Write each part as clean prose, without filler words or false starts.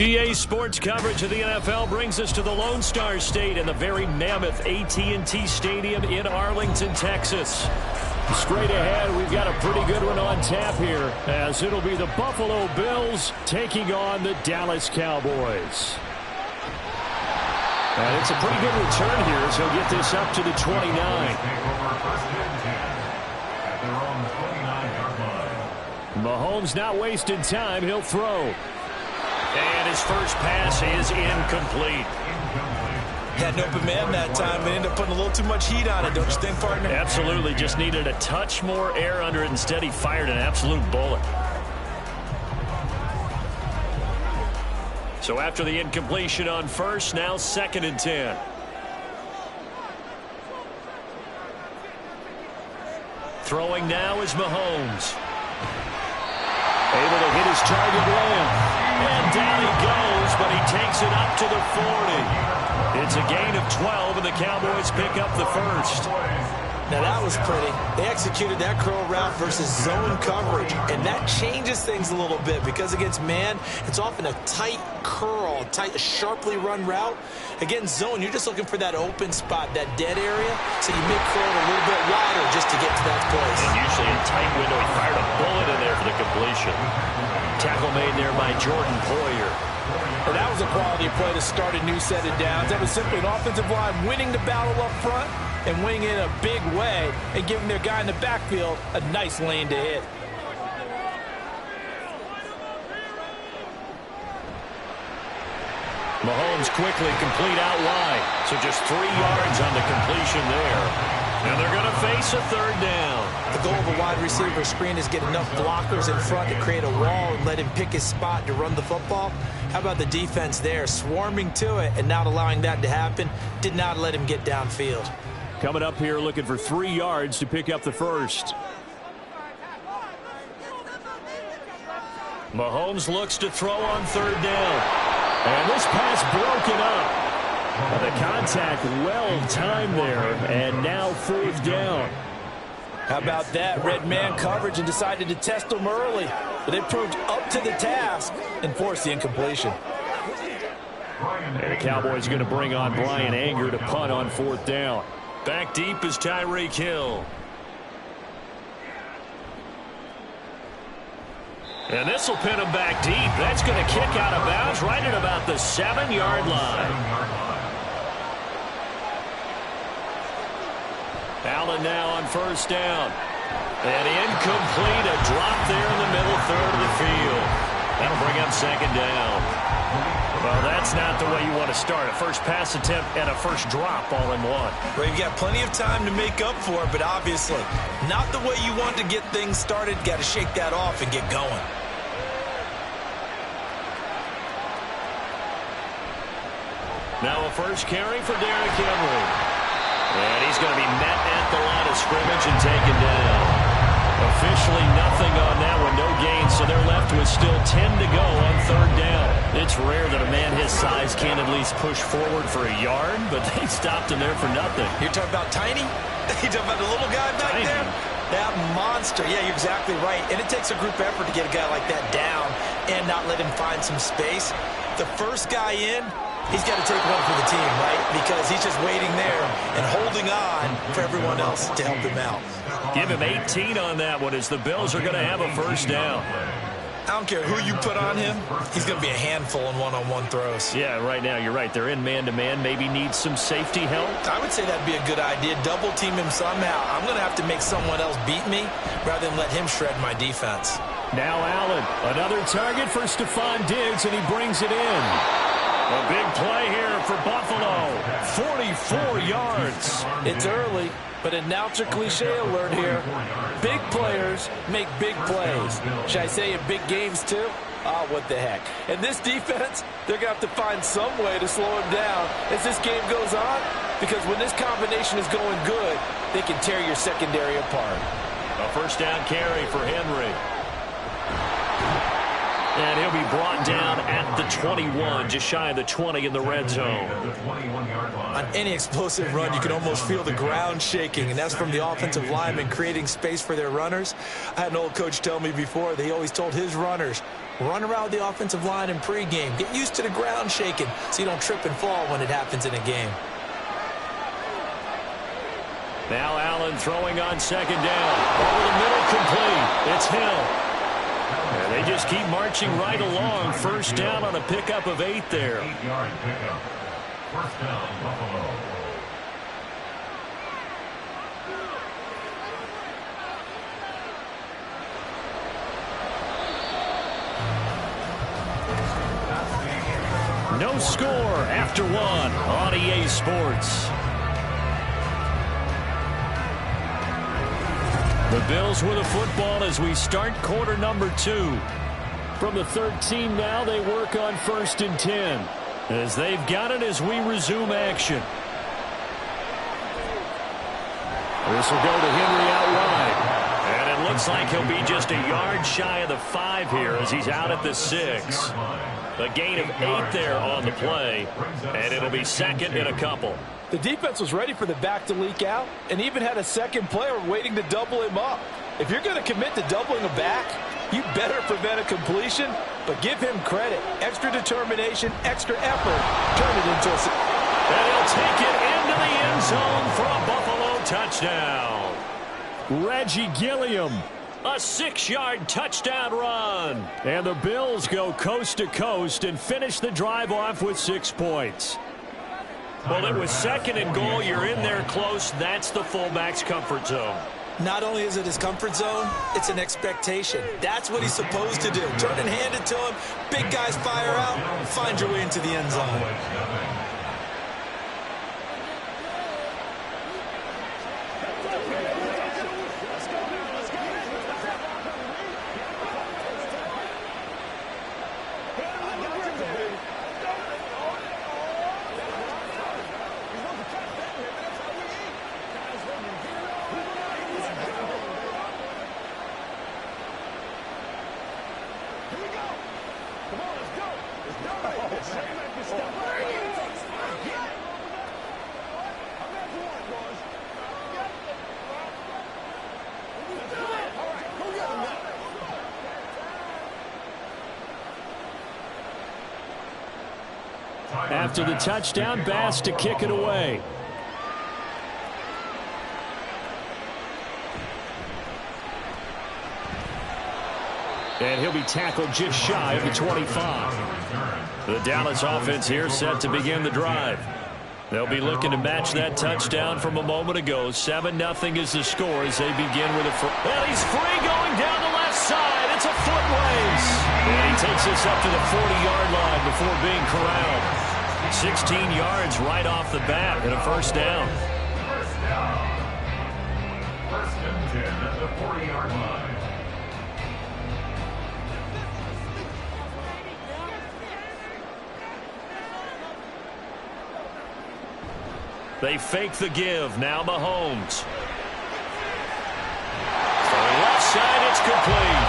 EA Sports coverage of the NFL brings us to the Lone Star State and the very mammoth AT&T Stadium in Arlington, Texas. Straight ahead, we've got a pretty good one on tap here, as it'll be the Buffalo Bills taking on the Dallas Cowboys. And it's a pretty good return here as he'll get this up to the 29. Mahomes not wasting time. He'll throw. And his first pass is incomplete. Had an open man that time, but ended up putting a little too much heat on it, don't you think, partner? Absolutely. Just needed a touch more air under it. Instead, he fired an absolute bullet. So after the incompletion on first, now 2nd and 10. Throwing now is Mahomes. Able to hit his target well. And down he goes, but he takes it up to the 40. It's a gain of 12, and the Cowboys pick up the first. Now that was pretty. They executed that curl route versus zone coverage, and that changes things a little bit because against man, it's often a tight curl, tight, sharply run route. Against zone, you're just looking for that open spot, that dead area, so you make curl a little bit wider just to get to that place. And usually a tight window. He fired a bullet in there for the completion. Tackle made there by Jordan Poyer. And that was a quality play to start a new set of downs. That was simply an offensive line winning the battle up front and winning it in a big way and giving their guy in the backfield a nice lane to hit. Mahomes quickly complete out wide. So just 3 yards on the completion there. And they're going to face a 3rd down. The goal of a wide receiver screen is get enough blockers in front to create a wall and let him pick his spot to run the football. How about the defense there, swarming to it and not allowing that to happen? Did not let him get downfield. Coming up here looking for 3 yards to pick up the first. Mahomes looks to throw on 3rd down. And this pass broken up. The contact well-timed there, and now 4th down. How about that? Red man coverage and decided to test them early. But they proved up to the task and forced the incompletion. And the Cowboys are going to bring on Brian Anger to punt on 4th down. Back deep is Tyreek Hill. And this will pin him back deep. That's going to kick out of bounds right at about the 7-yard line. Allen now on 1st down. And incomplete, a drop there in the middle 3rd of the field. That'll bring up 2nd down. Well, that's not the way you want to start. A first pass attempt and a first drop all in one. Well, you've got plenty of time to make up for it, but obviously not the way you want to get things started. Got to shake that off and get going. Now a first carry for Derrick Henry. And he's going to be met at the line of scrimmage and taken down. Officially nothing on that one, no gain, so they're left with still 10 to go on third down. It's rare that a man his size can't at least push forward for a yard, but they stopped him there for nothing. You're talking about tiny? You're talking about the little guy back there? That monster. Yeah, you're exactly right. And it takes a group effort to get a guy like that down and not let him find some space. The first guy in, he's got to take one for the team, right? Because he's just waiting there and holding on for everyone else to help him out. Give him 18 on that one as the Bills are going to have a first down. I don't care who you put on him. He's going to be a handful in one-on-one throws. Yeah, right now you're right. They're in man-to-man. Maybe need some safety help. I would say that'd be a good idea. Double team him somehow. I'm going to have to make someone else beat me rather than let him shred my defense. Now Allen, another target for Stephon Diggs, and he brings it in. A big play here for Buffalo. 44 yards. It's early, but announcer cliche alert here. Big players make big plays. Should I say in big games too? Oh, what the heck. And this defense, they're going to have to find some way to slow him down as this game goes on, because when this combination is going good, they can tear your secondary apart. A first down carry for Henry. And he'll be brought down at the 21, just shy of the 20 in the red zone. On any explosive run, you can almost feel the ground shaking, and that's from the offensive linemen creating space for their runners. I had an old coach tell me before, they always told his runners, run around the offensive line in pregame. Get used to the ground shaking so you don't trip and fall when it happens in a game. Now Allen throwing on second down. Over the middle, complete. It's Hill. And they just keep marching right along. First down on a pickup of 8 there. 8-yard pickup. First down, Buffalo. No score after one on EA Sports. The Bills with the football as we start quarter number 2. From the 13 now, they work on 1st and 10. As they've got it as we resume action. This will go to Henry out wide. And it looks like he'll be just a yard shy of the 5 here as he's out at the 6. A gain of 8 there on the play. And it'll be second and a couple. The defense was ready for the back to leak out and even had a second player waiting to double him up. If you're going to commit to doubling a back, you better prevent a completion, but give him credit. Extra determination, extra effort. Turn it into a... And he'll take it into the end zone for a Buffalo touchdown. Reggie Gilliam, a 6-yard touchdown run. And the Bills go coast to coast and finish the drive off with 6 points. Well, it was second and goal. You're in there close. That's the fullback's comfort zone. Not only is it his comfort zone, it's an expectation. That's what he's supposed to do. Turn and hand it to him. Big guys fire out. Find your way into the end zone. After the touchdown, Bass to kick it away. And he'll be tackled just shy of the 25. The Dallas offense here set to begin the drive. They'll be looking to match that touchdown from a moment ago. 7-0 is the score as they begin with a... Well, he's free going down the left side. It's a foot race. And he takes us up to the 40-yard line before being corralled. 16 yards right off the bat and a first down. First down. First and 10 at the 40-yard line. They fake the give. Now Mahomes. So left It's complete.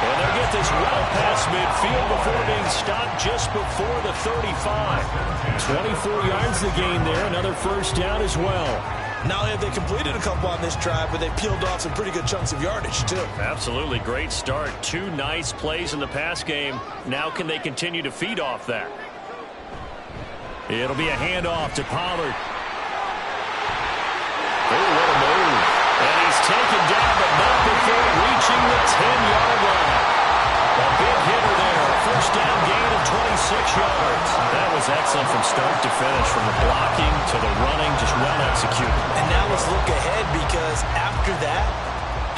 And they'll get this well past midfield before being stopped just before the 35. 24 yards the gain there. Another first down as well. Not only have they completed a couple on this drive, but they peeled off some pretty good chunks of yardage, too. Absolutely. Great start. 2 nice plays in the pass game. Now can they continue to feed off that? It'll be a handoff to Pollard. Oh, what a move. And he's taken down, but not before reaching the 10-yard line. A big hitter there. First down gain of 26 yards. That was excellent from start to finish, from the blocking to the running, just well executed. And now let's look ahead, because after that,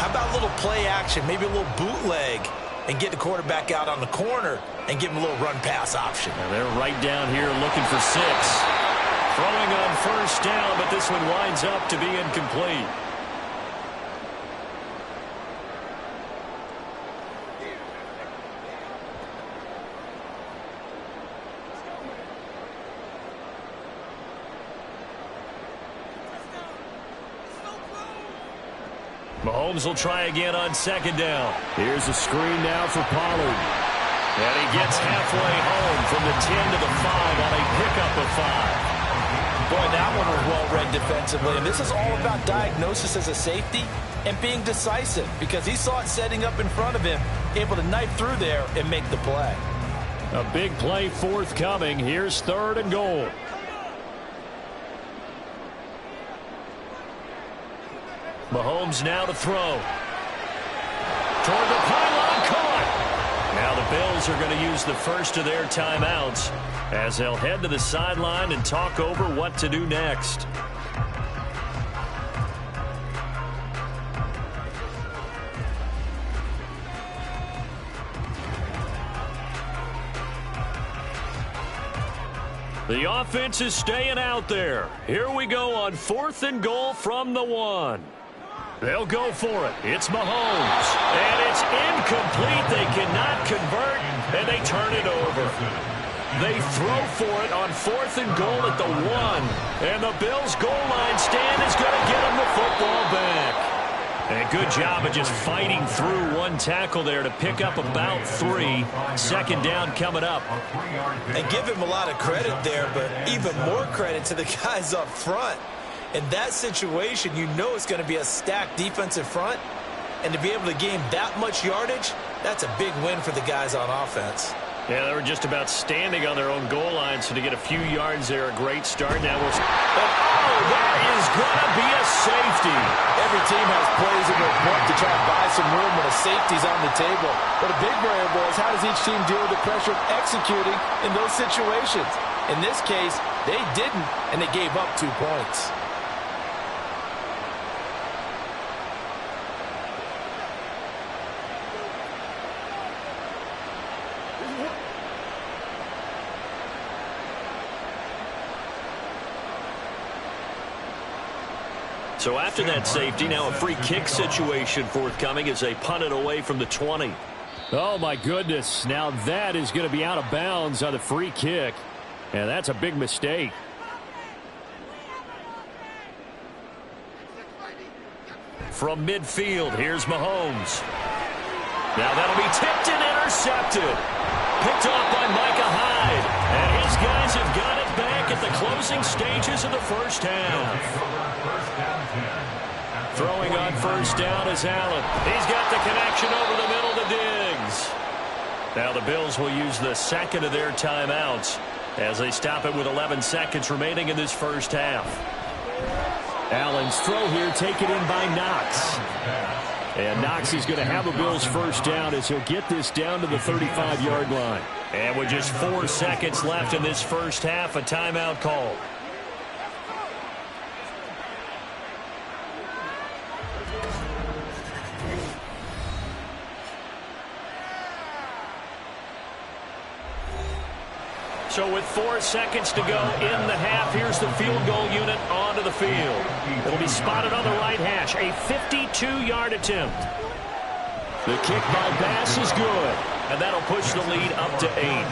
how about a little play action, maybe a little bootleg, and get the quarterback out on the corner and give him a little run-pass option. And they're right down here looking for 6. Throwing on first down, but this one winds up to be incomplete. Mahomes will try again on second down. Here's a screen now for Pollard. And he gets halfway home from the 10 to the 5 on a pickup of 5. Boy, that one was well read defensively. And this is all about diagnosis as a safety and being decisive, because he saw it setting up in front of him, able to knife through there and make the play. A big play forthcoming. Here's 3rd and goal. Mahomes now to throw. Toward the pylon, caught. Now the Bills are going to use the first of their timeouts as they'll head to the sideline and talk over what to do next. The offense is staying out there. Here we go on 4th and goal from the 1. They'll go for it. It's Mahomes. And it's incomplete. They cannot convert, and they turn it over. They throw for it on 4th and goal at the 1. And the Bills' goal line stand is going to get them the football back. And good job of just fighting through one tackle there to pick up about 3. Second down coming up. And give him a lot of credit there, but even more credit to the guys up front. In that situation, you know it's going to be a stacked defensive front. And to be able to gain that much yardage, that's a big win for the guys on offense. Yeah, they were just about standing on their own goal line, so to get a few yards there, a great start. Now we'll... Oh, that is going to be a safety. Every team has plays in their book to try to buy some room when a safety's on the table. But a big variable is how does each team deal with the pressure of executing in those situations? In this case, they didn't, and they gave up 2 points. So after that safety, now a free kick situation forthcoming as they punt it away from the 20. Oh, my goodness. Now that is going to be out of bounds on the free kick. And that's a big mistake. From midfield, here's Mahomes. Now that'll be tipped and intercepted. Picked off by Micah Hyde. And his guys have got it back at the closing stages of the first half. Throwing on first down is Allen. He's got the connection over the middle to Diggs. Now the Bills will use the second of their timeouts as they stop it with 11 seconds remaining in this first half. Allen's throw here taken in by Knox. And Knox is going to have a Bills first down as he'll get this down to the 35-yard line. And with just 4 seconds left in this first half, a timeout call. So with 4 seconds to go in the half, here's the field goal unit onto the field. It'll be spotted on the right hash, a 52-yard attempt. The kick by Bass is good, and that'll push the lead up to 8.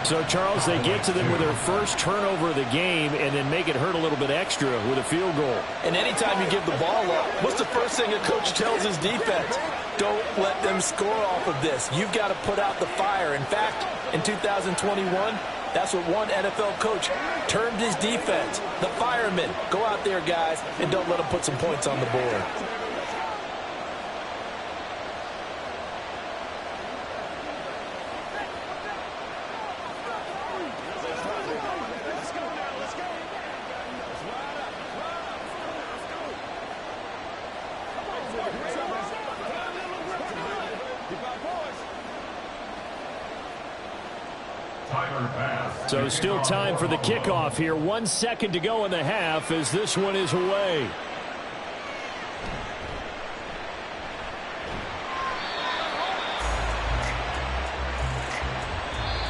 So, Charles, they get to them with their first turnover of the game and then make it hurt a little bit extra with a field goal. And anytime you give the ball up, what's the first thing a coach tells his defense? Don't let them score off of this. You've got to put out the fire. In fact, in 2021, that's what one NFL coach termed his defense. The firemen. Go out there, guys, and don't let them put some points on the board. So still time for the kickoff here. 1 second to go in the half as this one is away.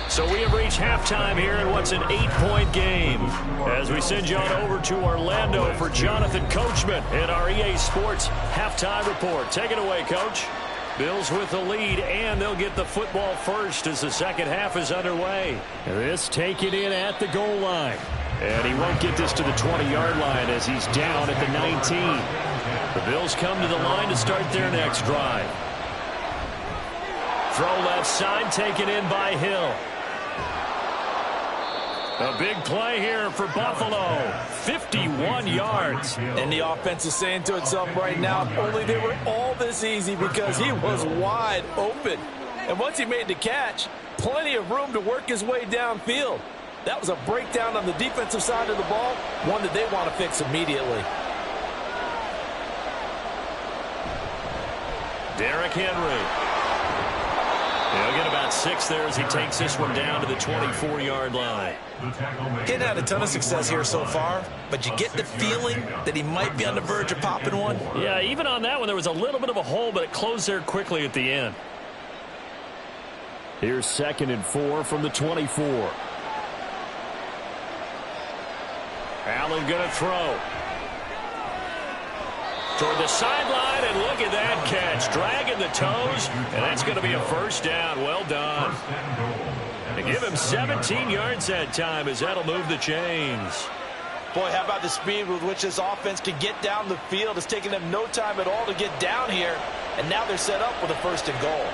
So we have reached halftime here in what's an 8-point game. As we send you on over to Orlando for Jonathan Coachman in our EA Sports Halftime Report. Take it away, Coach. Bills with the lead, and they'll get the football first as the second half is underway. This taken in at the goal line. And he won't get this to the 20-yard line as he's down at the 19. The Bills come to the line to start their next drive. Throw left side, taken in by Hill. A big play here for Buffalo. 51 yards. And the offense is saying to itself right now, if only they were all this easy, because he was wide open. And once he made the catch, plenty of room to work his way downfield. That was a breakdown on the defensive side of the ball, one that they want to fix immediately. Derrick Henry. He'll get about 6 there as he takes this one down to the 24-yard line. Getting had a ton of success here so far, but you get the feeling that he might be on the verge of popping one. Yeah, even on that one, there was a little bit of a hole, but it closed there quickly at the end. Here's 2nd and 4 from the 24. Allen going to throw. Toward the sideline, and look at that catch. Dragging the toes, and that's going to be a first down. Well done. They give him 17 yards that time as that'll move the chains. Boy, how about the speed with which this offense can get down the field? It's taken them no time at all to get down here, and now they're set up with a 1st and goal.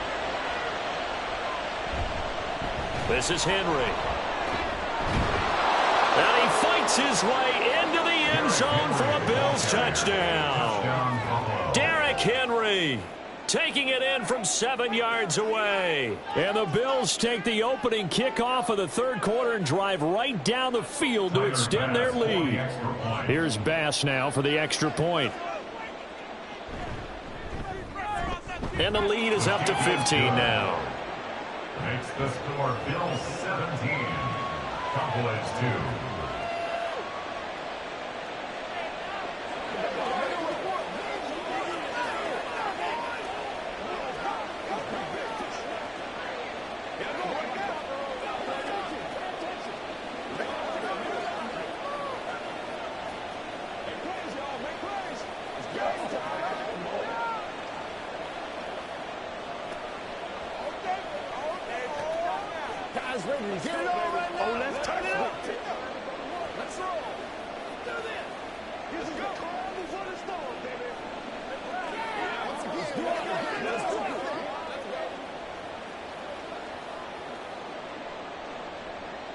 This is Henry. And he fights his way into the end zone for a Bills touchdown. Derrick Henry taking it in from 7 yards away. And the Bills take the opening kickoff of the 3rd quarter and drive right down the field to extend their lead. Here's Bass now for the extra point. And the lead is up to 15 now. Makes the score Bills 17, Cowboys 2.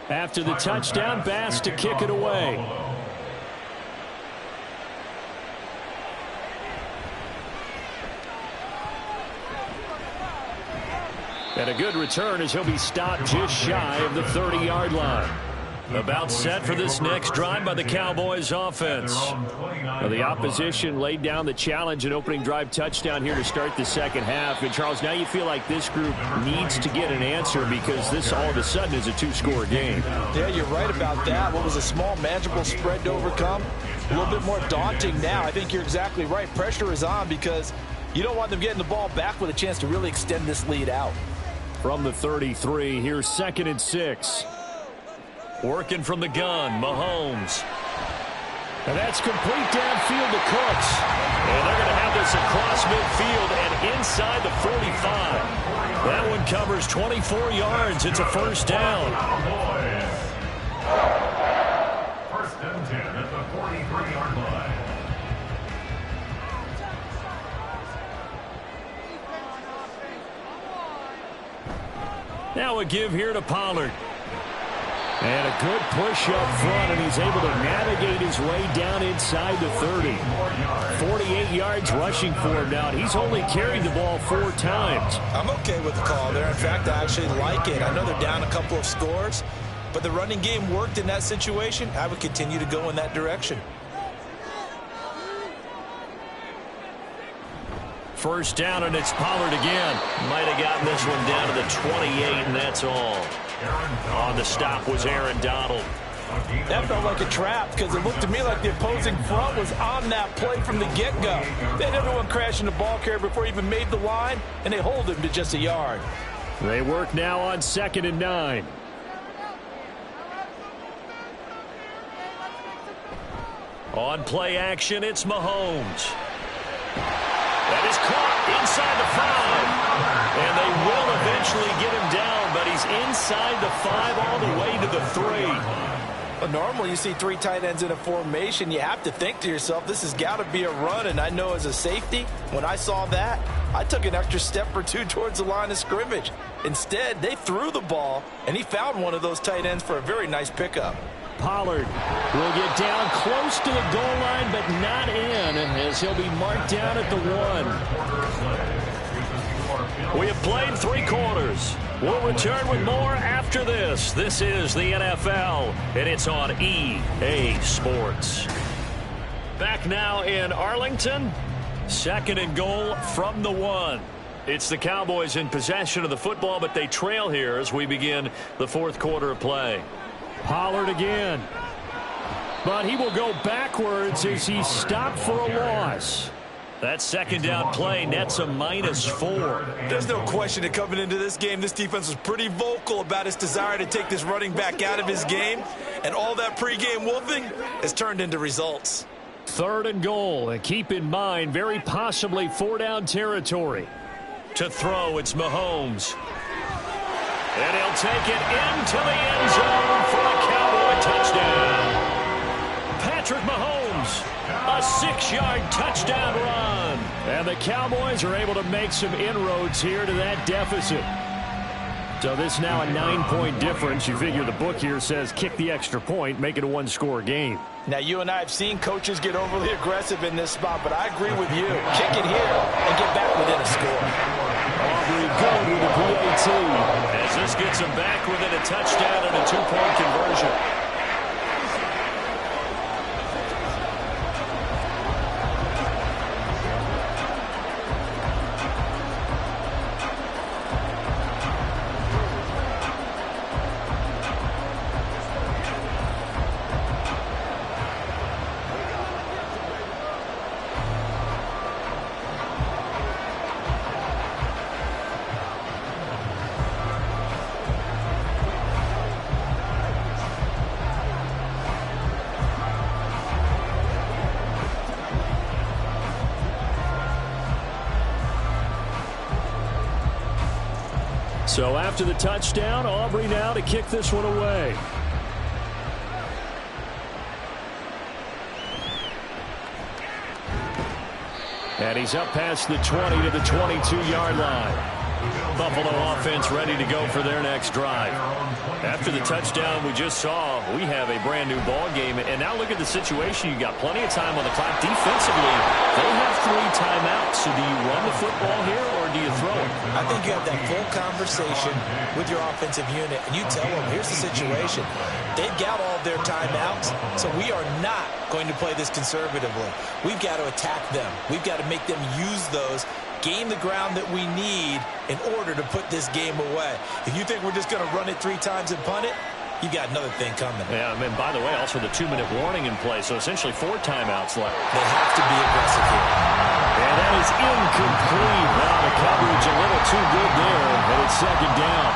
After the touchdown, Bass to kick it away. And a good return as he'll be stopped just shy of the 30-yard line. About set for this next drive by the Cowboys offense. Well, the opposition laid down the challenge and opening drive touchdown here to start the second half. And, Charles, now you feel like this group needs to get an answer because this all of a sudden is a 2-score game. Yeah, you're right about that. What was a small, manageable spread to overcome? A little bit more daunting now. I think you're exactly right. Pressure is on because you don't want them getting the ball back with a chance to really extend this lead out. From the 33, here's 2nd and 6. Working from the gun, Mahomes. And that's complete downfield to Cooks. And they're going to have this across midfield and inside the 45. That one covers 24 yards. It's a first down. 1st and 10 at the 43-yard line. Now a give here to Pollard. And a good push up front, and he's able to navigate his way down inside the 30. 48 yards rushing for him now. He's only carried the ball 4 times. I'm okay with the call there. In fact, I actually like it. I know they're down a couple of scores, but the running game worked in that situation. I would continue to go in that direction. First down, and it's Pollard again. Might have gotten this one down to the 28, and that's all. On the stop was Aaron Donald. That felt like a trap because it looked to me like the opposing front was on that play from the get-go. They had everyone crashing the ball carrier before he even made the line, and they hold him to just a yard. They work now on 2nd and 9. On play action, it's Mahomes. That is caught inside the 5. And they will eventually get him down, but he's inside the 5 all the way to the 3. Well, normally you see 3 tight ends in a formation. You have to think to yourself, this has got to be a run. And I know as a safety, when I saw that, I took an extra step or 2 towards the line of scrimmage. Instead, they threw the ball, and he found one of those tight ends for a very nice pickup. Pollard will get down close to the goal line, but not in, as he'll be marked down at the 1. We have played 3 quarters. We'll return with more after this. This is the NFL, and it's on EA Sports. Back now in Arlington. 2nd and goal from the 1. It's the Cowboys in possession of the football, but they trail here as we begin the 4th quarter of play. Pollard again. But he will go backwards as he's stopped for a loss. That 2nd down play nets a -4. There's no question that coming into this game, this defense was pretty vocal about its desire to take this running back out of his game. And all that pregame wolfing has turned into results. 3rd and goal. And keep in mind, very possibly 4-down territory. To throw, it's Mahomes. And he'll take it into the end zone for a Cowboy touchdown. Patrick Mahomes, a 6-yard touchdown run. And the Cowboys are able to make some inroads here to that deficit. So this is now a 9-point difference. You figure the book here says kick the extra point, make it a 1-score game. Now, you and I have seen coaches get overly aggressive in this spot, but I agree with you. Kick it here and get back within a score. Aubrey good with the PAT. As this gets him back within a touchdown and a 2-point conversion. So after the touchdown, Aubrey now to kick this one away. And he's up past the 20 to the 22-yard line. Buffalo offense ready to go for their next drive. After the touchdown we just saw, we have a brand new ball game. And now look at the situation. You got plenty of time on the clock. Defensively, they have 3 timeouts. So do you run the football here or do you throw it? I think you have that full conversation with your offensive unit, and you tell them, here's the situation. They've got all their timeouts, so we are not going to play this conservatively. We've got to attack them. We've got to make them use those, gain the ground that we need in order to put this game away. If you think we're just going to run it 3 times and punt it, you got another thing coming. Yeah, I mean, by the way, also the 2-minute warning in play, so essentially 4 timeouts left. They have to be aggressive here. And that is incomplete. Now the coverage a little too good there, and it's 2nd down.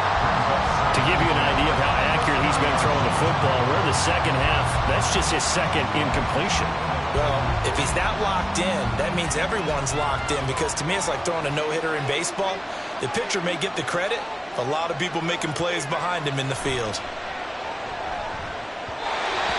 To give you an idea of how accurate he's been throwing the football, we're in the 2nd half. That's just his 2nd incompletion. Well, if he's not locked in, that means everyone's locked in, because to me it's like throwing a no-hitter in baseball. The pitcher may get the credit, a lot of people making plays behind him in the field.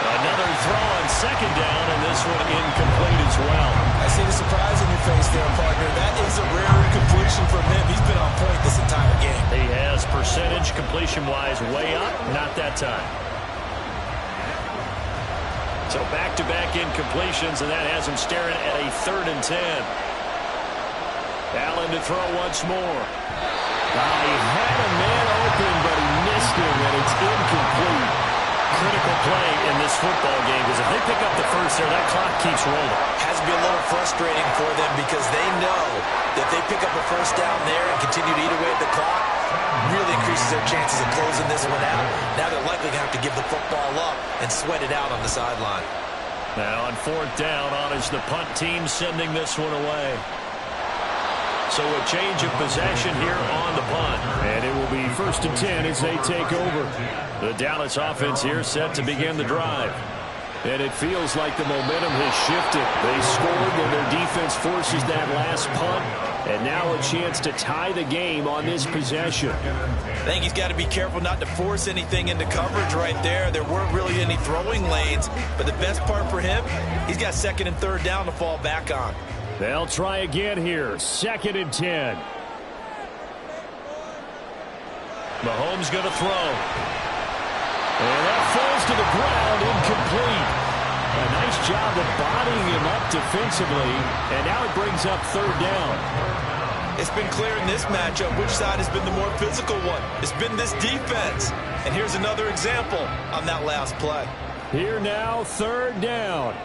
Another throw on second down, and this one incomplete as well. I see the surprise in your face there, partner. That is a rare incompletion from him. He's been on point this entire game. He has percentage completion-wise way up, not that time. So back-to-back incompletions, and that has him staring at a 3rd and 10. Allen to throw once more. He had a man open, but he missed him, and it's incomplete. Critical play in this football game, because if they pick up the first there, that clock keeps rolling. Has to be a little frustrating for them because they know that they pick up a first down there and continue to eat away at the clock, really increases their chances of closing this one out. Now they're likely going to have to give the football up and sweat it out on the sideline. Now on 4th down, on is the punt team sending this one away. So a change of possession here on the punt. And it will be 1st and 10 as they take over. The Dallas offense here set to begin the drive. And it feels like the momentum has shifted. They scored when their defense forces that last punt. And now a chance to tie the game on this possession. I think he's got to be careful not to force anything into coverage right there. There weren't really any throwing lanes. But the best part for him, he's got 2nd and 3rd down to fall back on. They'll try again here. 2nd and 10. Mahomes going to throw. And that falls to the ground, incomplete. A nice job of bodying him up defensively. And now it brings up 3rd down. It's been clear in this matchup which side has been the more physical one. It's been this defense. And here's another example on that last play. Here now, 3rd down.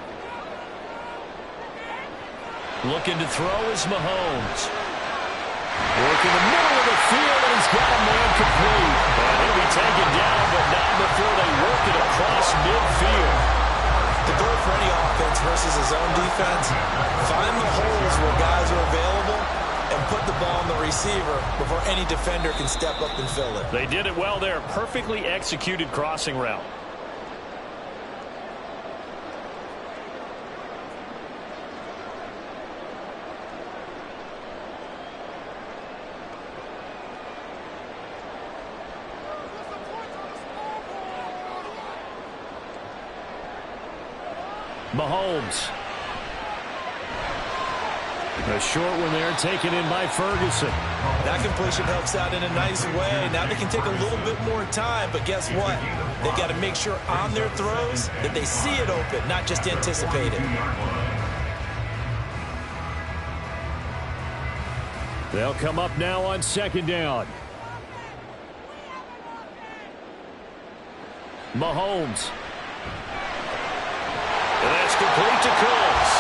Looking to throw is Mahomes. Working the middle of the field, and he's got a man complete. And he'll be taken down, but not before they work it across midfield. The goal for any offense versus his own defense, find the holes where guys are available and put the ball on the receiver before any defender can step up and fill it. They did it well there. Perfectly executed crossing route. Mahomes. A short one there taken in by Ferguson. That completion helps out in a nice way. Now they can take a little bit more time, but guess what? They've got to make sure on their throws that they see it open, not just anticipate it. They'll come up now on 2nd down. Mahomes. And that's complete to Cooks.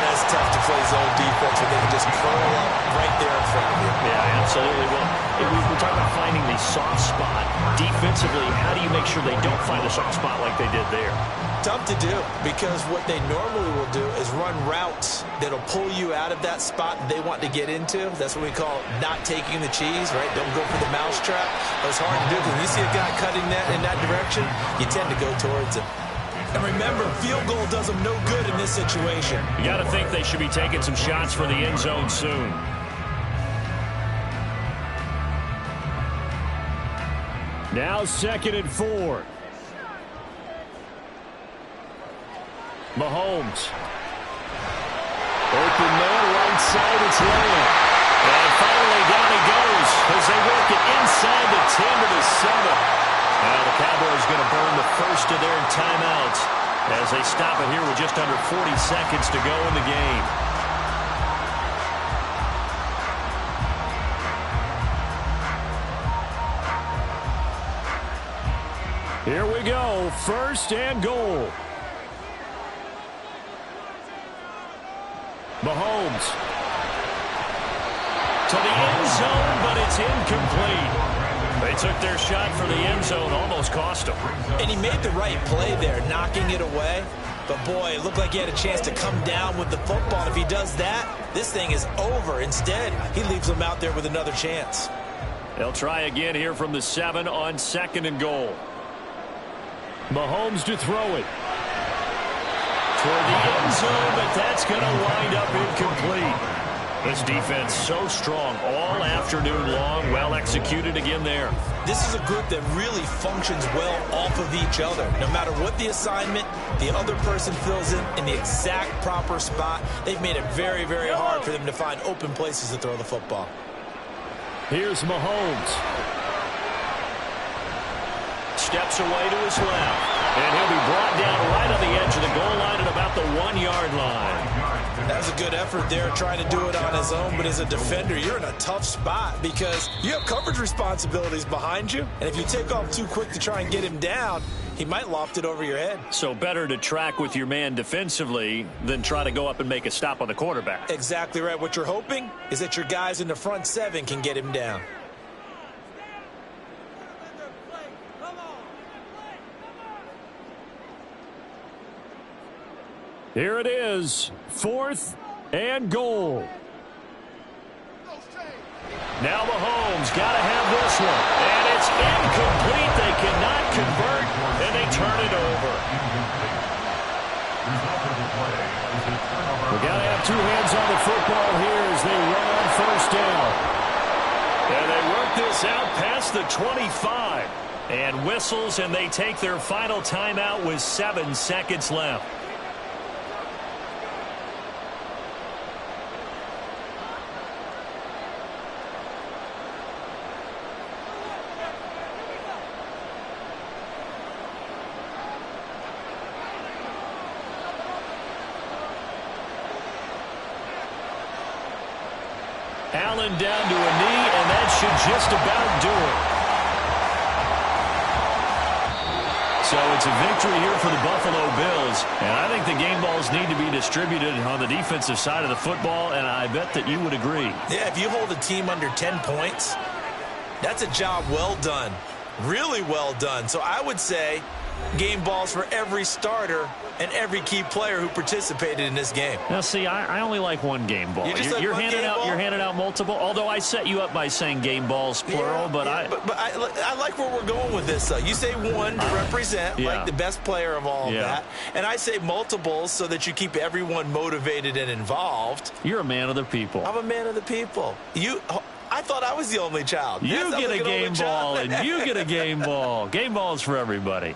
That's tough to play zone defense when they can just curl up right there in front of you. Yeah, absolutely. Well, we're talking about finding the soft spot. Defensively, how do you make sure they don't find a soft spot like they did there? Tough to do because what they normally will do is run routes that'll pull you out of that spot they want to get into. That's what we call not taking the cheese, right? Don't go for the mousetrap. But it's hard to do because when you see a guy cutting that in that direction, you tend to go towards him. And remember, field goal does them no good in this situation. You got to think they should be taking some shots for the end zone soon. Now 2nd and 4. Mahomes. Open man, right side, it's Lamb. And finally down he goes as they work it inside the 10 to the 7. Now the Cowboys going to burn the first of their timeouts as they stop it here with just under 40 seconds to go in the game. Here we go, 1st and goal. Mahomes to the end zone, but it's incomplete. They took their shot for the end zone, almost cost them. And he made the right play there, knocking it away. But, boy, it looked like he had a chance to come down with the football. If he does that, this thing is over. Instead, he leaves him out there with another chance. They'll try again here from the 7 on 2nd and goal. Mahomes to throw it. Toward the end zone, but that's going to wind up incomplete. This defense so strong all afternoon long. Well executed again there. This is a group that really functions well off of each other. No matter what the assignment, the other person fills in the exact proper spot. They've made it very, very hard for them to find open places to throw the football. Here's Mahomes. Steps away to his left. And he'll be brought down right on the edge of the goal line at about the 1-yard line. That was a good effort there, trying to do it on his own. But as a defender, you're in a tough spot because you have coverage responsibilities behind you. And if you take off too quick to try and get him down, he might loft it over your head. So better to track with your man defensively than try to go up and make a stop on the quarterback. Exactly right. What you're hoping is that your guys in the front seven can get him down. Here it is, 4th and goal. Now Mahomes got to have this one. And it's incomplete. They cannot convert, and they turn it over. We got to have two hands on the football here as they run on 1st down. And they work this out past the 25. And whistles, and they take their final timeout with 7 seconds left. Allen down to a knee, and that should just about do it. So it's a victory here for the Buffalo Bills, and I think the game balls need to be distributed on the defensive side of the football, and I bet that you would agree. Yeah, if you hold a team under 10 points, that's a job well done, really well done. So I would say game balls for every starter and every key player who participated in this game. Now, see, I only like one game ball. You're handing out multiple. Although I set you up by saying game balls plural, but I like where we're going with this. You say one to represent like the best player of all of that, and I say multiples so that you keep everyone motivated and involved. You're a man of the people. I'm a man of the people. I thought I was the only child. You get a game ball, and you get a game ball. Game balls for everybody.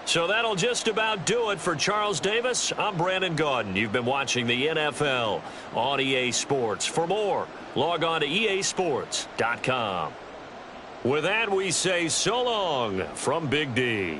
So that'll just about do it for Charles Davis. I'm Brandon Gaudin. You've been watching the NFL on EA Sports. For more, log on to easports.com. With that, we say so long from Big D.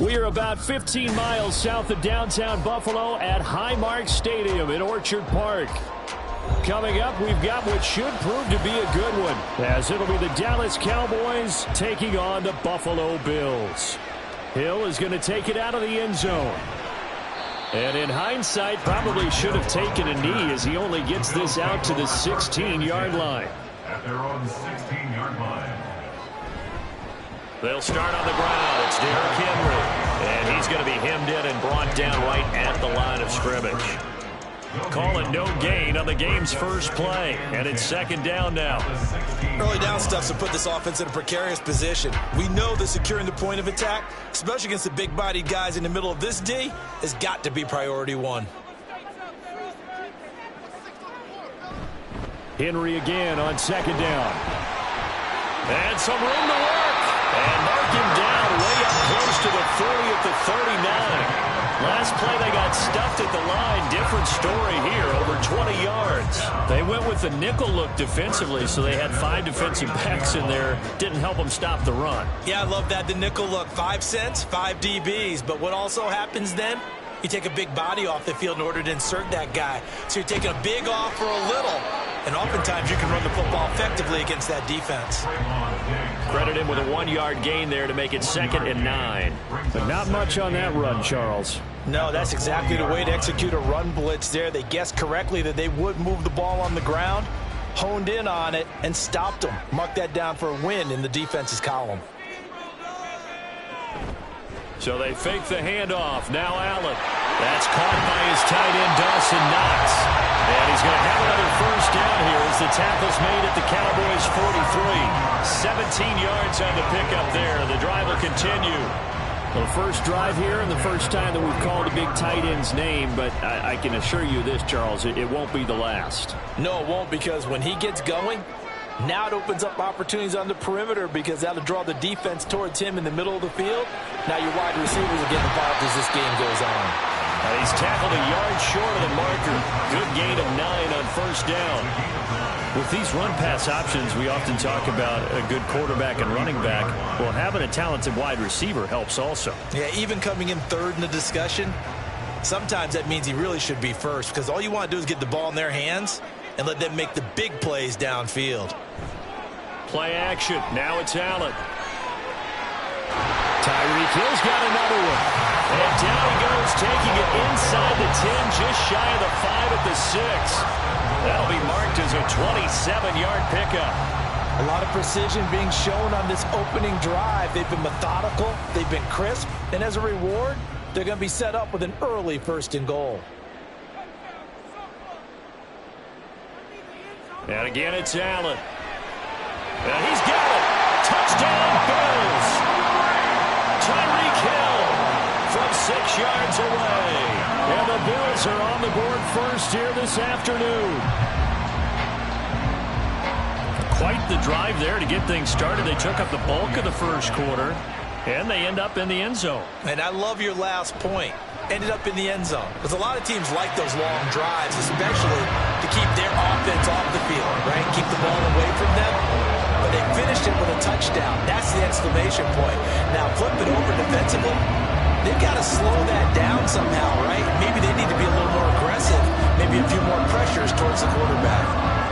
We are about 15 miles south of downtown Buffalo at Highmark Stadium in Orchard Park. Coming up, we've got what should prove to be a good one, as it'll be the Dallas Cowboys taking on the Buffalo Bills. Hill is going to take it out of the end zone. And in hindsight, probably should have taken a knee as he only gets this out to the 16-yard line. At their own 16-yard line. They'll start on the ground. It's Derrick Henry. And he's going to be hemmed in and brought down right at the line of scrimmage. Call it no gain on the game's first play. And it's second down now. Early down stuff to put this offense in a precarious position. We know that securing the point of attack, especially against the big-bodied guys in the middle of this D, has got to be priority one. Henry again on second down. And some room to work. And mark him down way up close to the 40 at the 39. Last play they got stuffed at the line. Different story here, over 20 yards. They went with the nickel look defensively, so they had 5 defensive backs in there. Didn't help them stop the run. Yeah, I love that, the nickel look. 5 cents, 5 DBs. But what also happens then? You take a big body off the field in order to insert that guy. So you're taking a big off for a little. And oftentimes you can run the football effectively against that defense. Credit him with a 1-yard gain there to make it 2nd and 9. But not much on that run, Charles. No, that's exactly the way to execute a run blitz there. They guessed correctly that they would move the ball on the ground, honed in on it, and stopped them. Mark that down for a win in the defense's column. So they fake the handoff. Now Allen. That's caught by his tight end, Dawson Knox. And he's going to have another first down here as the tackle's made at the Cowboys' 43. 17 yards on the pickup there. The drive will continue. The first drive here and the first time that we've called a big tight end's name, but I can assure you this, Charles, it won't be the last. No, it won't, because when he gets going, now it opens up opportunities on the perimeter because that'll draw the defense towards him in the middle of the field. Now your wide receivers will get involved as this game goes on. He's tackled a yard short of the marker. Good gain of 9 on first down. With these run-pass options, we often talk about a good quarterback and running back. Well, having a talented wide receiver helps also. Yeah, even coming in third in the discussion, sometimes that means he really should be first, because all you want to do is get the ball in their hands and let them make the big plays downfield. Play action. Now it's Allen. Tyreek Hill's got another one. And down he goes, taking it inside the 10, just shy of the 5 at the 6. That'll be marked as a 27-yard pickup. A lot of precision being shown on this opening drive. They've been methodical, they've been crisp, and as a reward, they're going to be set up with an early 1st and goal. And again, it's Allen. And he's got it. Touchdown, Bills. Tyreek Hill from 6 yards away. And the Bills are on the board first here this afternoon. Quite the drive there to get things started. They took up the bulk of the first quarter, and they end up in the end zone. And I love your last point. Ended up in the end zone. Because a lot of teams like those long drives, especially to keep their offense off the field, right? Keep the ball away from them. But they finished it with a touchdown. That's the exclamation point. Now flip it over defensively. They've got to slow that down somehow, right? Maybe they need to be a little more aggressive. Maybe a few more pressures towards the quarterback.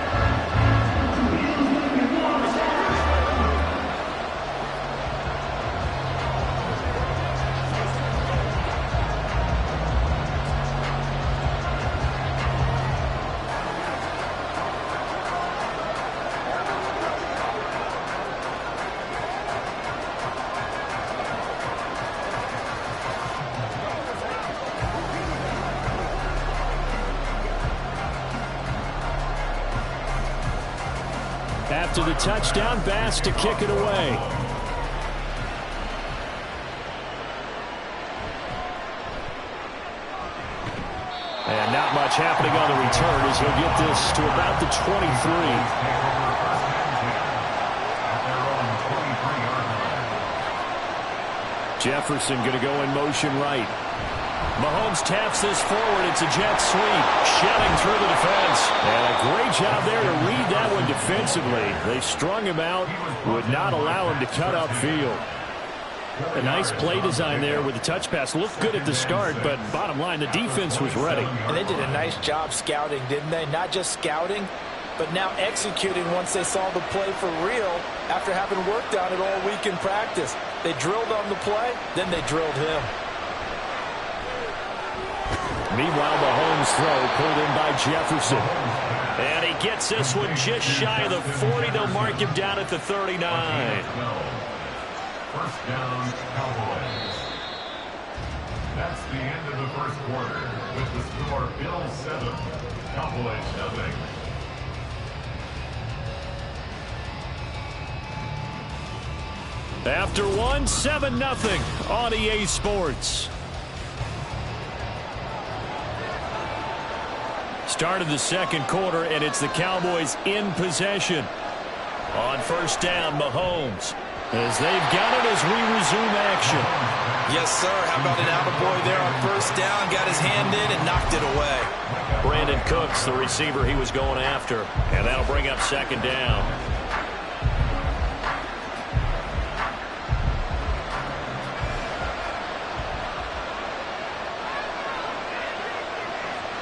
After the touchdown, Bass to kick it away. And not much happening on the return as he'll get this to about the 23. Jefferson going to go in motion right. Mahomes taps this forward. It's a jet sweep. Shelling through the defense. And a great job there to read that one defensively. They strung him out. Would not allow him to cut upfield. A nice play design there with the touch pass. Looked good at the start, but bottom line, the defense was ready. And they did a nice job scouting, didn't they? Not just scouting, but now executing once they saw the play for real after having worked on it all week in practice. They drilled on the play, then they drilled him. Meanwhile, Mahomes' throw pulled in by Jefferson. And he gets this one just shy of the 40. They'll mark him down at the 39. First down, Cowboys. That's the end of the first quarter with the score Bills 7, Cowboys 0. After one, 7-0 on EA Sports. Start of the second quarter, and it's the Cowboys in possession. On first down, Mahomes, as they've got it as we resume action. Yes, sir. How about an attaboy there on first down? Got his hand in and knocked it away. Brandon Cooks, the receiver he was going after. And that'll bring up second down.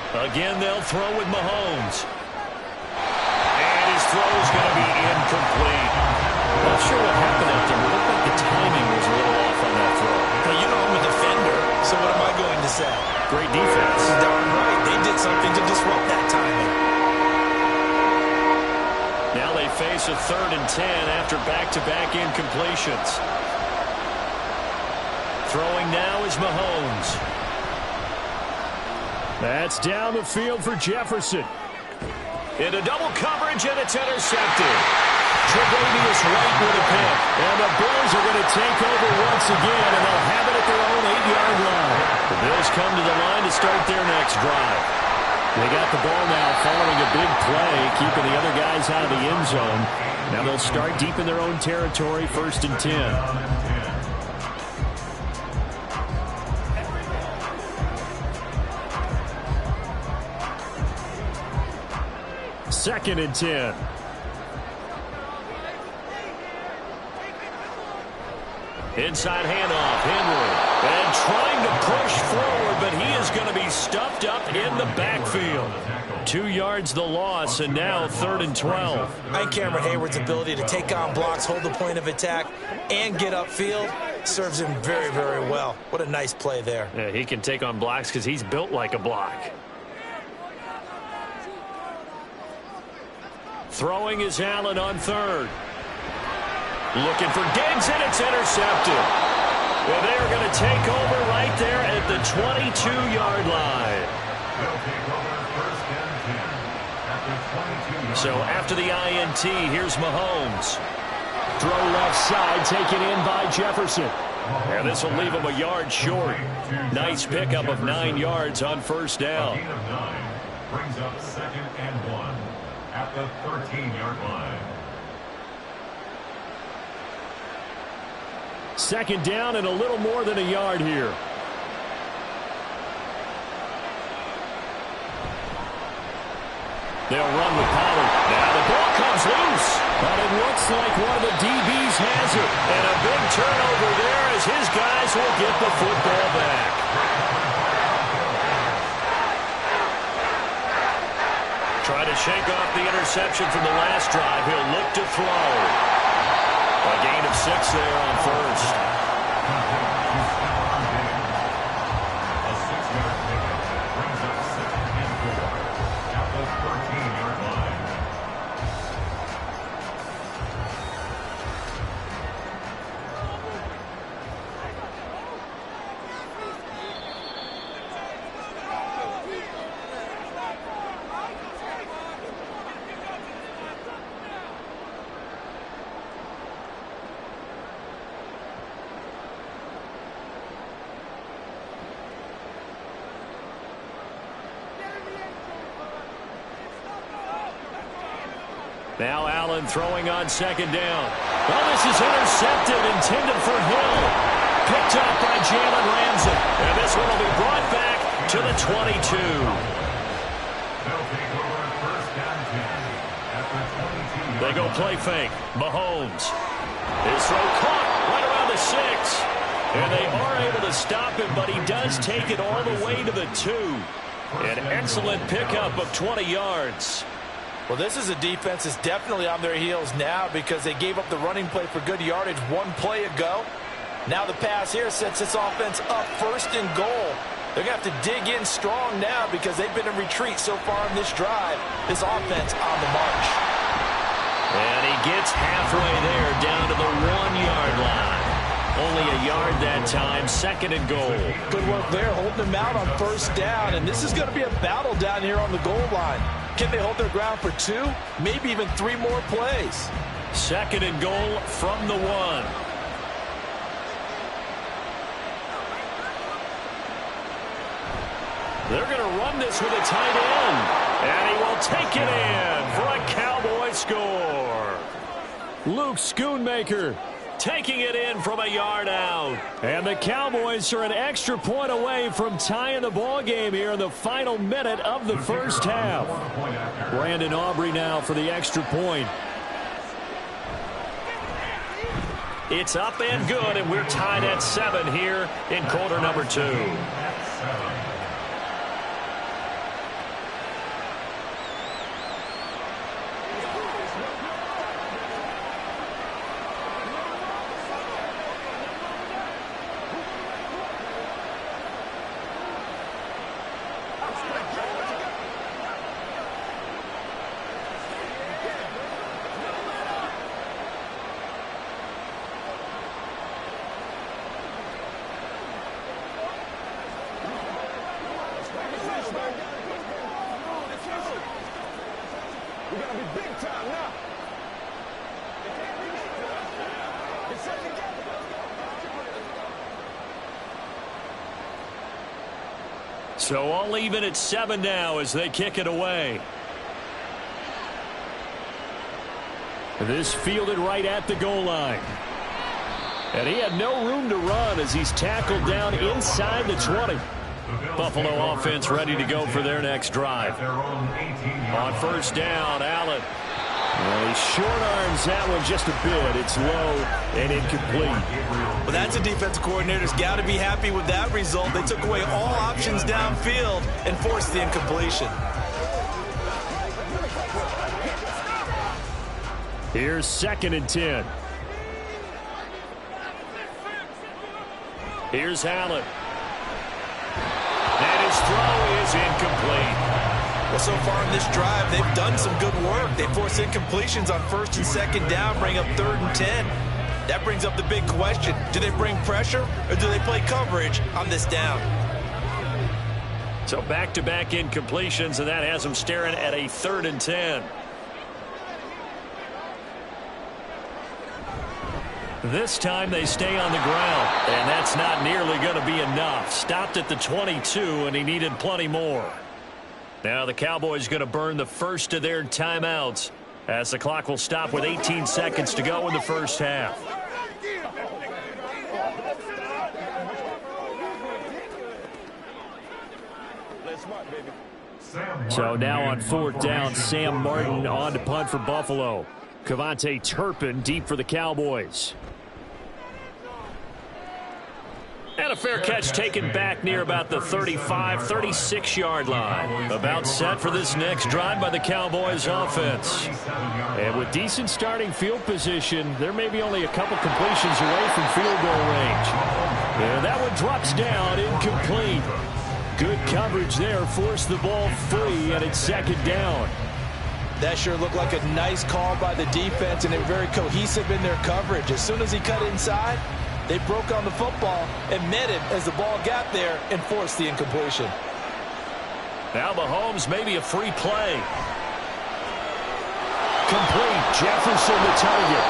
Again, they'll throw with Mahomes. And his throw's going to be incomplete. Not sure what happened out there. It looked like the timing was a little off on that throw. Well, you know I'm a defender, so what am I going to say? Great defense. Darn right. They did something to disrupt that timing. Now they face a 3rd and 10 after back-to-back incompletions. Throwing now is Mahomes. That's down the field for Jefferson. Into double coverage, and it's intercepted. Tre'Davious White with a pick. And the Bills are going to take over once again, and they'll have it at their own 8-yard line. The Bills come to the line to start their next drive. They got the ball now following a big play, keeping the other guys out of the end zone. Now they'll start deep in their own territory, 1st and 10. Second and 10. Inside handoff, Henry. And trying to push forward, but he is going to be stuffed up in the backfield. 2 yards the loss, and now 3rd and 12. I think Cameron Hayward's ability to take on blocks, hold the point of attack, and get upfield serves him very, very well. What a nice play there. Yeah, he can take on blocks because he's built like a block. Throwing is Allen on 3rd. Looking for Diggs, and it's intercepted. Well, they are going to take over right there at the 22-yard line. So after the INT, here's Mahomes. Throw left side, taken in by Jefferson. And this will leave him a yard short. Nice pickup of 9 yards on first down. Brings up 2nd and 1 at the 13-yard line. 2nd down and a little more than a yard here. They'll run with Pollard. Now the ball comes loose. But it looks like one of the DBs has it. And a big turnover there as his guys will get the football back. Try to shake off the interception from the last drive. He'll look to throw. A gain of 6 there on first. A 6-yard pickup brings up 2nd and 4 at the 13-yard line. Now Allen throwing on second down. Well, this is intercepted, intended for Hill. Picked up by Jalen Ramsey. And this one will be brought back to the 22. They go play fake. Mahomes. His throw caught right around the 6. And they are able to stop him, but he does take it all the way to the 2. An excellent pickup of 20 yards. Well, this is a defense that's definitely on their heels now because they gave up the running play for good yardage one play ago. Now the pass here sets this offense up 1st and goal. They're going to have to dig in strong now because they've been in retreat so far in this drive. This offense on the march. And he gets halfway there down to the 1-yard line. Only a yard that time, 2nd and goal. Good work there, holding them out on 1st down. And this is going to be a battle down here on the goal line. Can they hold their ground for 2, maybe even 3 more plays? 2nd and goal from the 1. They're going to run this with a tight end. And he will take it in for a Cowboy score. Luke Schoonmaker taking it in from a yard out. And the Cowboys are an extra point away from tying the ball game here in the final minute of the first half. Brandon Aubrey now for the extra point. It's up and good, and we're tied at 7 here in quarter number 2. So all even at 7 now as they kick it away. This fielded right at the goal line. And he had no room to run as he's tackled down inside the 20. Buffalo offense ready to go for their next drive. On 1st down, Allen. Well, he short arms that one just a bit. It's low and incomplete. Well, that's a defensive coordinator's got to be happy with that result. They took away all options downfield and forced the incompletion. Here's 2nd and 10. Here's Allen. And his throw is incomplete. Well, so far in this drive, they've done some good work. They force incompletions on 1st and 2nd down, bring up 3rd and 10. That brings up the big question. Do they bring pressure or do they play coverage on this down? So back-to-back incompletions, and that has them staring at a 3rd and 10. This time they stay on the ground, and that's not nearly going to be enough. Stopped at the 22, and he needed plenty more. Now the Cowboys going to burn the first of their timeouts as the clock will stop with 18 seconds to go in the first half. So now on 4th down, Sam Martin on to punt for Buffalo. Kevontae Turpin deep for the Cowboys. And a fair catch taken back near about the 35, 36-yard line. About set for this next drive by the Cowboys offense. And with decent starting field position, there may be only a couple completions away from field goal range. And that one drops down, incomplete. Good coverage there, forced the ball free, and it's 2nd down. That sure looked like a nice call by the defense, and they were very cohesive in their coverage. As soon as he cut inside, they broke on the football and met it as the ball got there and forced the incompletion. Now Mahomes maybe a free play. Complete. Jefferson the target.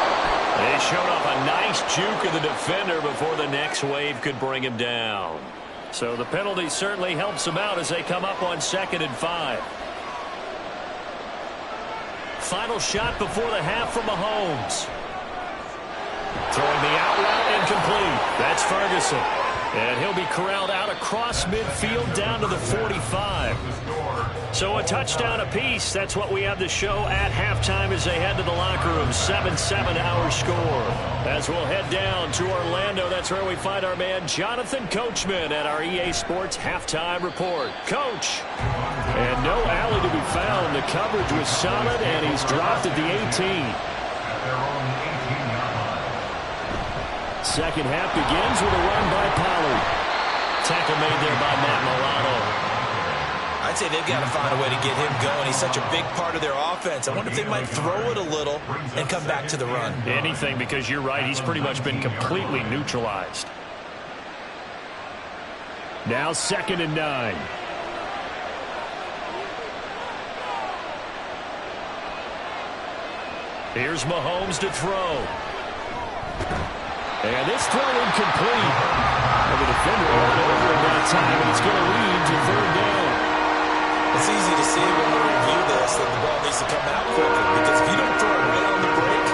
They showed off a nice juke of the defender before the next wave could bring him down. So the penalty certainly helps them out as they come up on 2nd and 5. final shot before the half from Mahomes. Throwing the out route incomplete. That's Ferguson. And he'll be corralled out across midfield down to the 45. So a touchdown apiece. That's what we have to show at halftime as they head to the locker room. 7-7 our score. As we'll head down to Orlando, that's where we find our man Jonathan Coachman at our EA Sports Halftime Report. Coach. And no alley to be found. The coverage was solid, and he's dropped at the 18. Second half begins with a run by Pollard. Tackle made there by Matt Milano. I'd say they've got to find a way to get him going. He's such a big part of their offense. I wonder if they might throw it a little and come back to the run. Anything, because you're right. He's pretty much been completely neutralized. Now 2nd and 9. Here's Mahomes to throw. And this throw incomplete. And the defender held it over in that time, and it's going to lead to 3rd down. It's easy to see when we review this that the ball needs to come out quicker, because if you don't throw it right on the break,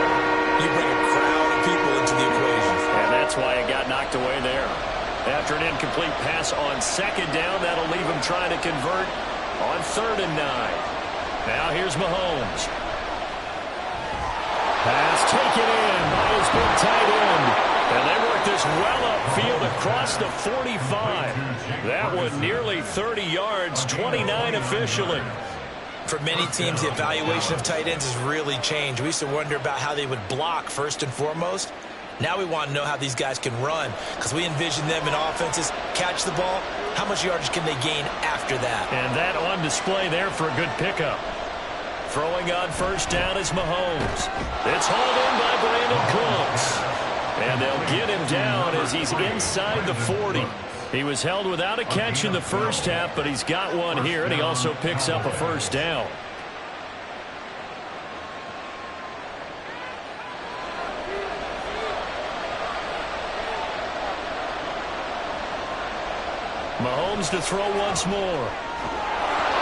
you bring a crowd of people into the equation. And that's why it got knocked away there. After an incomplete pass on 2nd down, that'll leave him trying to convert on 3rd and 9. Now here's Mahomes. Pass taken in by his big tight end. And they work this well upfield across the 45. That one nearly 30 yards, 29 officially. For many teams, the evaluation of tight ends has really changed. We used to wonder about how they would block first and foremost. Now we want to know how these guys can run, because we envision them in offenses catch the ball. How much yardage can they gain after that? And that on display there for a good pickup. Throwing on 1st down is Mahomes. It's hauled in by Brandon Cooks. And they'll get him down as he's inside the 40. He was held without a catch in the first half, but he's got one here, and he also picks up a 1st down. Mahomes to throw once more.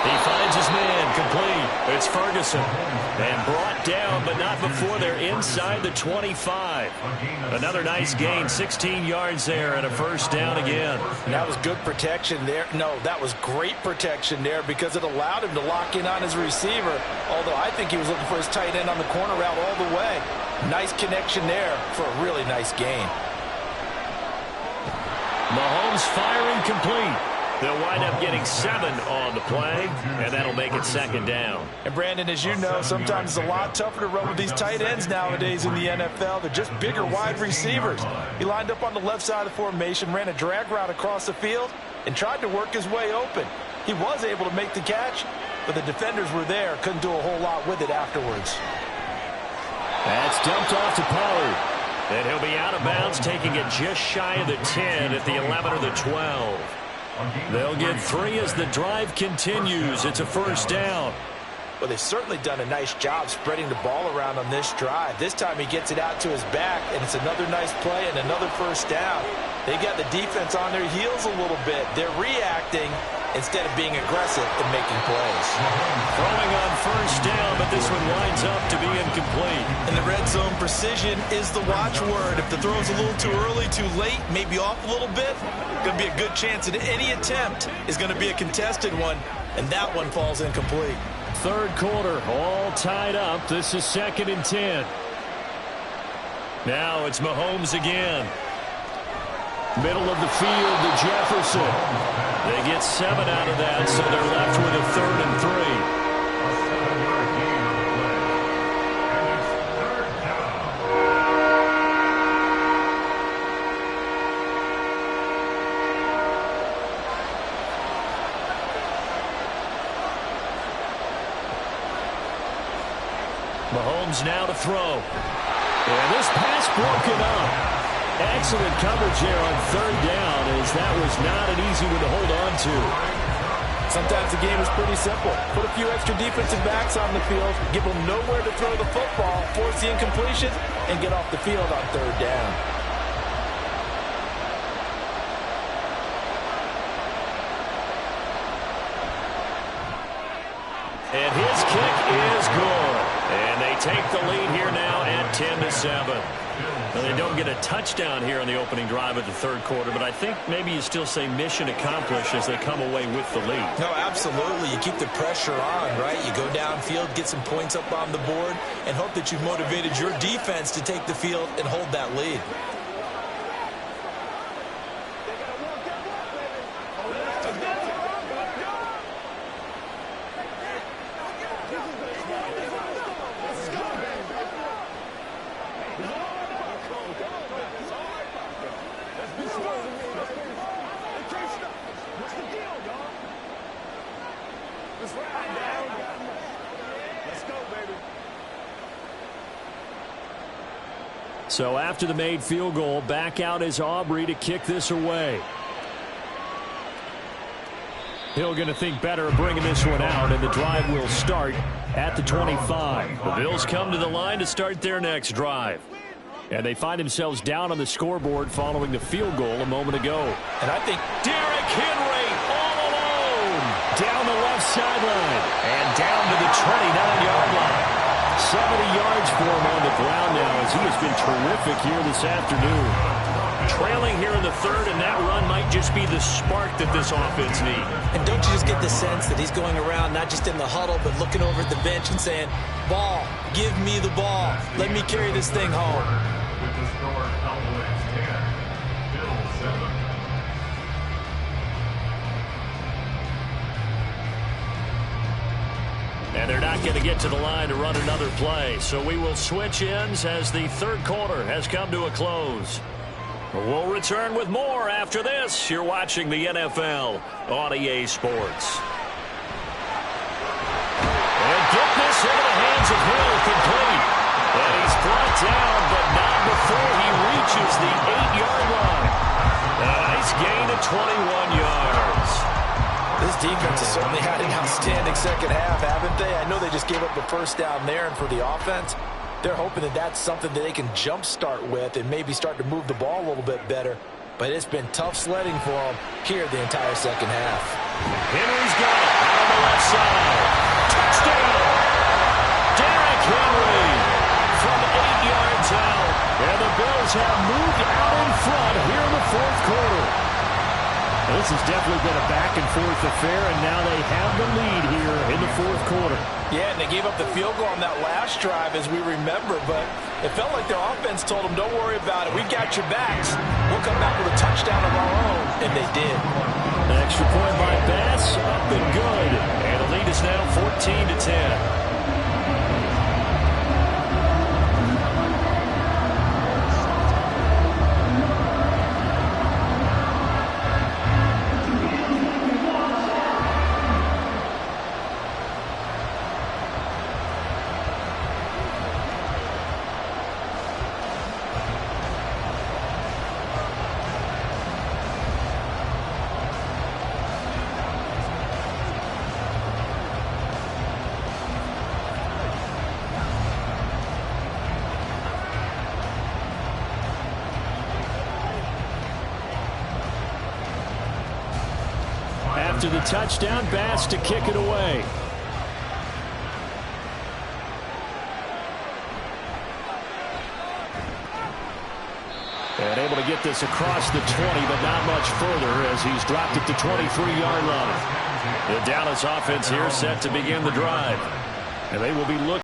He finds his man, complete. It's Ferguson. And brought down, but not before they're inside the 25. Another nice gain, 16 yards there, and a 1st down again. And that was good protection there. No, that was great protection there, because it allowed him to lock in on his receiver. Although I think he was looking for his tight end on the corner route all the way. Nice connection there for a really nice gain. Mahomes firing complete. They'll wind up getting 7 on the play, and that'll make it 2nd down. And Brandon, as you know, sometimes it's a lot tougher to run with these tight ends nowadays in the NFL. They're just bigger wide receivers. He lined up on the left side of the formation, ran a drag route across the field, and tried to work his way open. He was able to make the catch, but the defenders were there, couldn't do a whole lot with it afterwards. That's dumped off to Pollard. And he'll be out of bounds, taking it just shy of the 10 at the 11 or the 12. They'll get 3 as the drive continues. It's a 1st down. Well, they've certainly done a nice job spreading the ball around on this drive. This time he gets it out to his back, and it's another nice play and another 1st down. They got the defense on their heels a little bit. They're reacting instead of being aggressive and making plays. Throwing on 1st down, but this one winds up to be incomplete. In the red zone, precision is the watchword. If the throw's a little too early, too late, maybe off a little bit, going to be a good chance that any attempt is going to be a contested one, and that one falls incomplete. 3rd quarter, all tied up. This is 2nd and 10. Now it's Mahomes again. Middle of the field to Jefferson. They get 7 out of that, so they're left with a 3rd and 3. Mahomes now to throw. And this pass broken up. Excellent coverage there on 3rd down, as that was not an easy one to hold on to. Sometimes the game is pretty simple. Put a few extra defensive backs on the field, give them nowhere to throw the football, force the incompletion, and get off the field on 3rd down. And his kick is good. And they take the lead here now at 10-7. Now, they don't get a touchdown here in the opening drive of the third quarter, but I think maybe you still say mission accomplished as they come away with the lead. No, absolutely. You keep the pressure on, right? You go downfield, get some points up on the board, and hope that you've motivated your defense to take the field and hold that lead. So after the made field goal, back out is Aubrey to kick this away. Hill going to think better of bringing this one out, and the drive will start at the 25. The Bills come to the line to start their next drive. And they find themselves down on the scoreboard following the field goal a moment ago. And I think Derrick Henry all alone down the left sideline and down to the 29-yard line. 70 yards for him on the ground now as he has been terrific here this afternoon. Trailing here in the third, and that run might just be the spark that this offense needs. And don't you just get the sense that he's going around not just in the huddle but looking over at the bench and saying, ball, give me the ball. Let me carry this thing home. With the score, Cowboys 10, Bills 7. And they're not going to get to the line to run another play. So we will switch ends as the third quarter has come to a close. We'll return with more after this. You're watching the NFL on EA Sports. And get this into the hands of Hill, complete. And he's brought down, but not before he reaches the 8-yard line. A nice gain of 21 yards. This defense has certainly had an outstanding second half, haven't they? I know they just gave up the first down there, and for the offense, they're hoping that that's something that they can jumpstart with and maybe start to move the ball a little bit better. But it's been tough sledding for them here the entire second half. Henry's got it out on the left side. Touchdown! Derrick Henry from 8 yards out. And the Bills have moved out in front here in the fourth quarter. Well, this has definitely been a back-and-forth affair, and now they have the lead here in the fourth quarter. Yeah, and they gave up the field goal on that last drive, as we remember, but it felt like their offense told them, don't worry about it. We've got your backs. We'll come back with a touchdown of our own, and they did. An extra point by Bass, up and good. And the lead is now 14-10. After the touchdown, Bass to kick it away. And able to get this across the 20, but not much further as he's dropped it to 23-yard line. The Dallas offense here set to begin the drive. And they will be looking